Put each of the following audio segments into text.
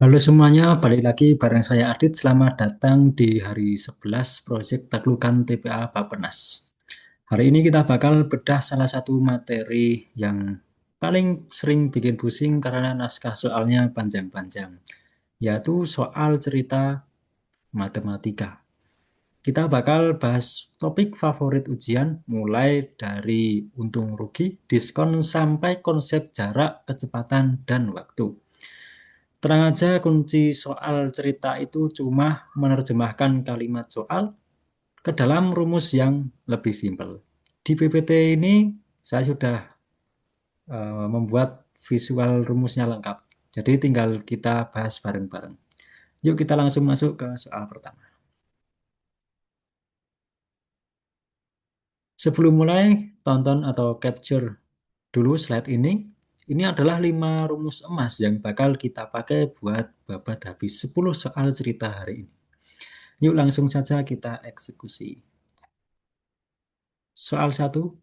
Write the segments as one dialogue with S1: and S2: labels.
S1: Halo semuanya, balik lagi bareng saya Adit. Selamat datang di hari 11 Proyek Taklukan TPA Bappenas. Hari ini kita bakal bedah salah satu materi yang paling sering bikin pusing karena naskah soalnya panjang-panjang, yaitu soal cerita matematika. Kita bakal bahas topik favorit ujian mulai dari untung rugi, diskon, sampai konsep jarak, kecepatan, dan waktu. Terang aja kunci soal cerita itu cuma menerjemahkan kalimat soal ke dalam rumus yang lebih simpel. Di PPT ini saya sudah membuat visual rumusnya lengkap. Jadi tinggal kita bahas bareng-bareng. Yuk kita langsung masuk ke soal pertama. Sebelum mulai, tonton atau capture dulu slide ini. Ini adalah 5 rumus emas yang bakal kita pakai buat babat habis 10 soal cerita hari ini. Yuk langsung saja kita eksekusi. Soal 1,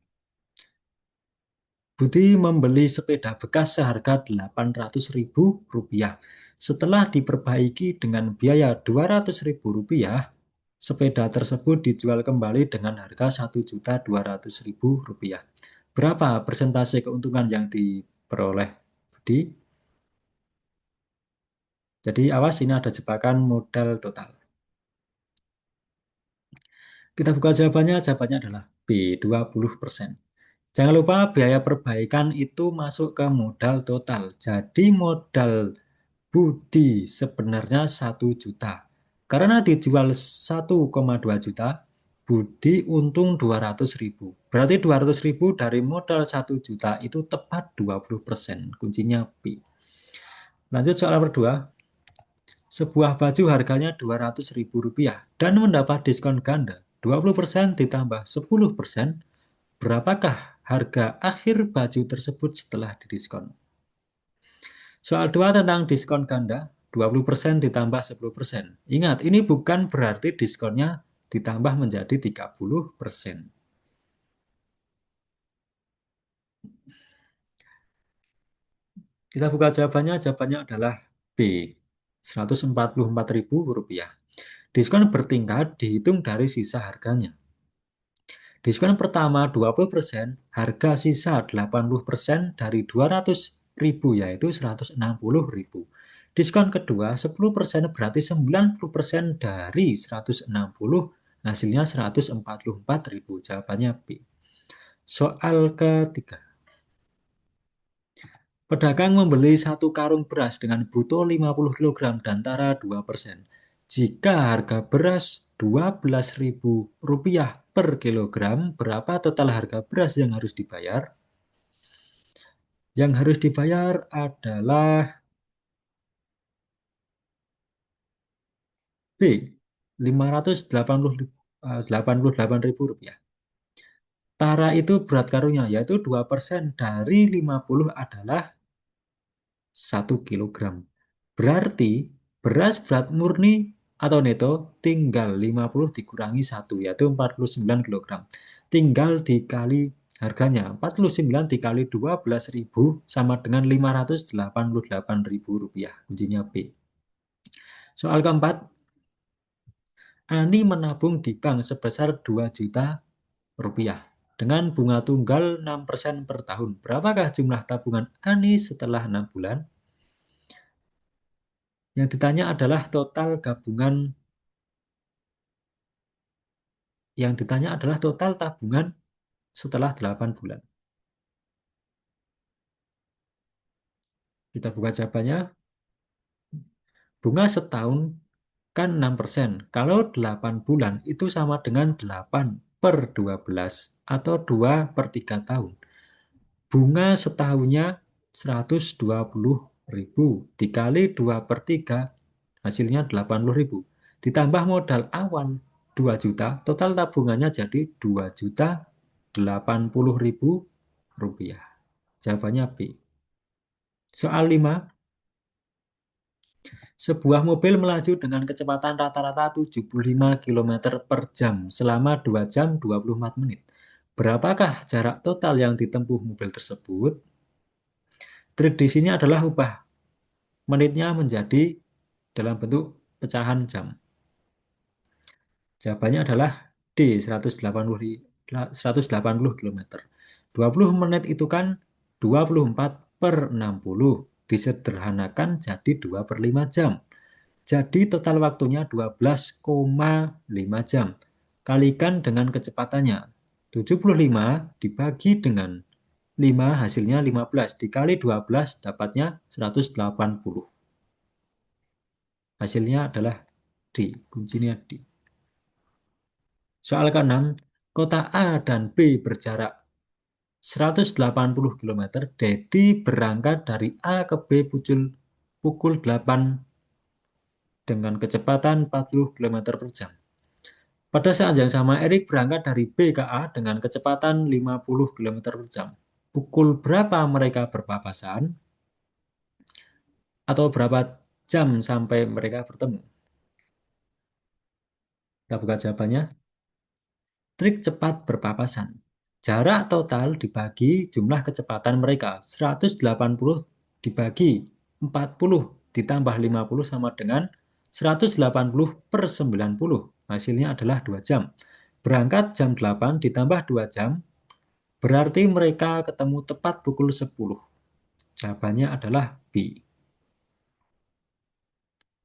S1: Budi membeli sepeda bekas seharga Rp800.000. Setelah diperbaiki dengan biaya Rp200.000, sepeda tersebut dijual kembali dengan harga Rp1.200.000. Berapa persentase keuntungan yang diperoleh Budi? Jadi awas, ini ada jebakan modal total. Kita buka jawabannya, jawabannya adalah B, 20%. Jangan lupa biaya perbaikan itu masuk ke modal total. Jadi modal Budi sebenarnya 1 juta. Karena dijual 1,2 juta, Budi untung 200.000. Berarti 200.000 dari modal 1 juta itu tepat 20%. Kuncinya B. Lanjut soal kedua. Sebuah baju harganya Rp200.000 dan mendapat diskon ganda 20% ditambah 10%. Berapakah harga akhir baju tersebut setelah didiskon? Soal 2 tentang diskon ganda, 20% ditambah 10%. Ingat, ini bukan berarti diskonnya ditambah menjadi 30%. Kita buka jawabannya, jawabannya adalah B, Rp144.000. Diskon bertingkat dihitung dari sisa harganya. Diskon pertama 20%, harga sisa 80% dari 200.000 yaitu 160.000. Diskon kedua 10% berarti 90% dari 160, hasilnya 144.000. Jawabannya B. Soal ketiga. Pedagang membeli 1 karung beras dengan bruto 50 kg dan tara 2%. Jika harga beras Rp12.000 per kilogram, berapa total harga beras yang harus dibayar? Yang harus dibayar adalah B, Rp588.000. Tara itu berat karungnya, yaitu 2% dari 50 adalah 1 kilogram. Berarti beras berat murni atau neto tinggal 50 dikurangi 1, yaitu 49 kilogram. Tinggal dikali harganya. 49 dikali 12.000 sama dengan Rp588.000. Kuncinya B. Soal keempat, Ani menabung di bank sebesar 2 juta rupiah dengan bunga tunggal 6% per tahun. Berapakah jumlah tabungan Ani setelah 6 bulan? Yang ditanya adalah total gabungan. Yang ditanya adalah total tabungan setelah 8 bulan. Kita buka jawabannya. Bunga setahun kan 6%. Kalau 8 bulan itu sama dengan 8/12 atau 2/3 tahun. Bunga setahunnya 120.000 dikali 2/3 hasilnya 80.000. Ditambah modal awal 2 juta, total tabungannya jadi 2.080.000 rupiah. Jawabannya B. Soal 5. Sebuah mobil melaju dengan kecepatan rata-rata 75 km per jam selama 2 jam 24 menit. Berapakah jarak total yang ditempuh mobil tersebut? Trik di sini adalah ubah menitnya menjadi dalam bentuk pecahan jam? Jawabannya adalah D, 180 km. 20 menit itu kan 24/60. Disederhanakan jadi 2 per 5 jam. Jadi total waktunya 12,5 jam. Kalikan dengan kecepatannya. 75 dibagi dengan 5 hasilnya 15. Dikali 12 dapatnya 180. Hasilnya adalah D. Kuncinya D. Soal ke-6, kota A dan B berjarak 180 km. Dedi berangkat dari A ke B pukul 8 dengan kecepatan 40 km per jam. Pada saat yang sama, Erik berangkat dari B ke A dengan kecepatan 50 km per jam. Pukul berapa mereka berpapasan? Atau berapa jam sampai mereka bertemu? Kita buka jawabannya. Trik cepat berpapasan. Jarak total dibagi jumlah kecepatan mereka. 180 dibagi 40 ditambah 50 sama dengan 180 per 90. Hasilnya adalah 2 jam. Berangkat jam 8 ditambah 2 jam, berarti mereka ketemu tepat pukul 10. Jawabannya adalah B.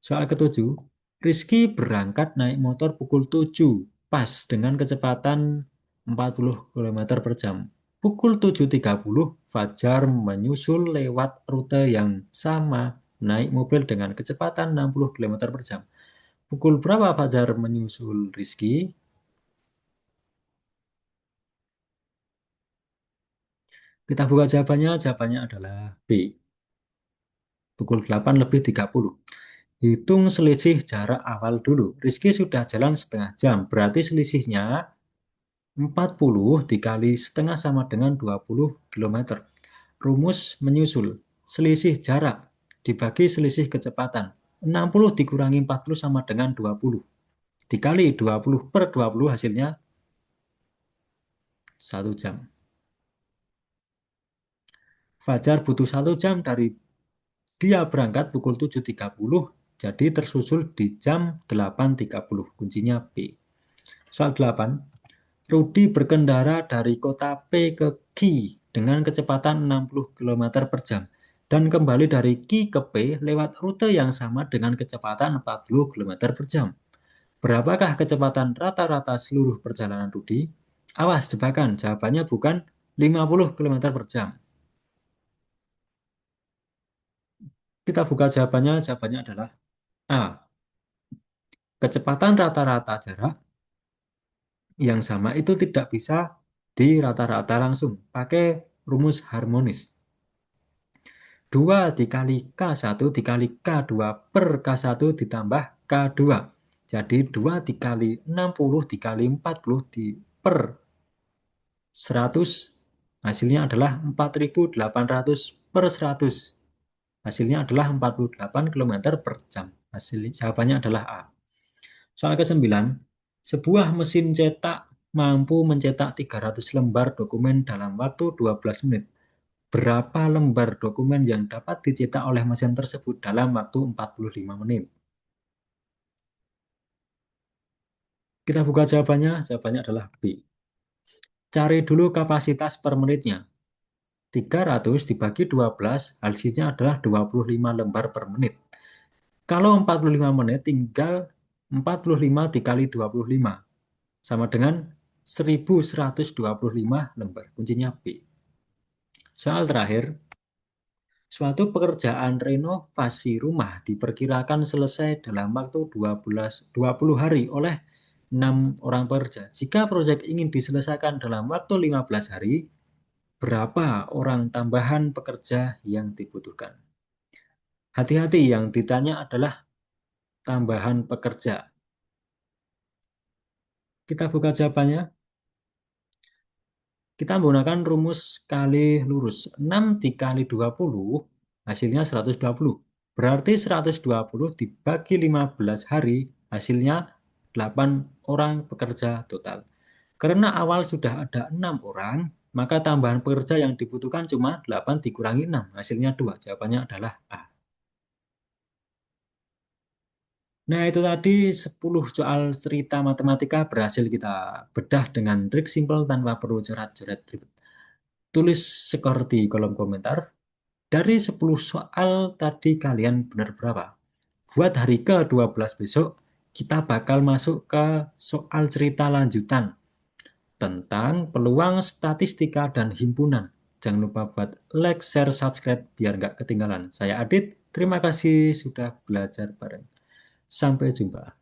S1: Soal ke-7, Rizky berangkat naik motor pukul 7, pas dengan kecepatan 40 km per jam. Pukul 7.30, Fajar menyusul lewat rute yang sama, naik mobil dengan kecepatan 60 km per jam. Pukul berapa Fajar menyusul Rizky? Kita buka jawabannya adalah B. Pukul 8 lebih 30. Hitung selisih jarak awal dulu. Rizky sudah jalan setengah jam, berarti selisihnya 40 dikali setengah sama dengan 20 km. Rumus menyusul. Selisih jarak dibagi selisih kecepatan. 60 dikurangi 40 sama dengan 20. Dikali 20 per 20 hasilnya 1 jam. Fajar butuh 1 jam dari dia berangkat pukul 7.30, jadi tersusul di jam 8.30. Kuncinya B. Soal 8. Rudi berkendara dari kota P ke Q dengan kecepatan 60 km per jam dan kembali dari Q ke P lewat rute yang sama dengan kecepatan 40 km per jam. Berapakah kecepatan rata-rata seluruh perjalanan Rudi? Awas jebakan, jawabannya bukan 50 km per jam. Kita buka jawabannya adalah A. Kecepatan rata-rata jarak yang sama itu tidak bisa di rata-rata langsung, pakai rumus harmonis. 2 dikali K1 dikali K2 per K1 ditambah K2. Jadi 2 dikali 60 dikali 40 per 100. Hasilnya adalah 4.800 per 100. Hasilnya adalah 48 km per jam. Jawabannya adalah A. Soal ke-9. Sebuah mesin cetak mampu mencetak 300 lembar dokumen dalam waktu 12 menit. Berapa lembar dokumen yang dapat dicetak oleh mesin tersebut dalam waktu 45 menit? Kita buka jawabannya adalah B. Cari dulu kapasitas per menitnya. 300 dibagi 12, hasilnya adalah 25 lembar per menit. Kalau 45 menit, tinggal 45 dikali 25, sama dengan 1125 lembar. Kuncinya B. Soal terakhir, suatu pekerjaan renovasi rumah diperkirakan selesai dalam waktu 20 hari oleh 6 orang pekerja. Jika proyek ingin diselesaikan dalam waktu 15 hari, berapa orang tambahan pekerja yang dibutuhkan? Hati-hati, yang ditanya adalah tambahan pekerja. Kita buka jawabannya. Kita menggunakan rumus kali lurus. 6 dikali 20 hasilnya 120. Berarti 120 dibagi 15 hari hasilnya 8 orang pekerja total. Karena awal sudah ada 6 orang, maka tambahan pekerja yang dibutuhkan cuma 8 dikurangi 6. Hasilnya 2. Jawabannya adalah A. Nah, itu tadi 10 soal cerita matematika berhasil kita bedah dengan trik simpel tanpa perlu coret-coret ribet. Tulis skor di kolom komentar. Dari 10 soal tadi kalian benar berapa? Buat hari ke-12 besok, kita bakal masuk ke soal cerita lanjutan tentang peluang statistika dan himpunan. Jangan lupa buat like, share, subscribe biar nggak ketinggalan. Saya Adit, terima kasih sudah belajar bareng. Sampai jumpa.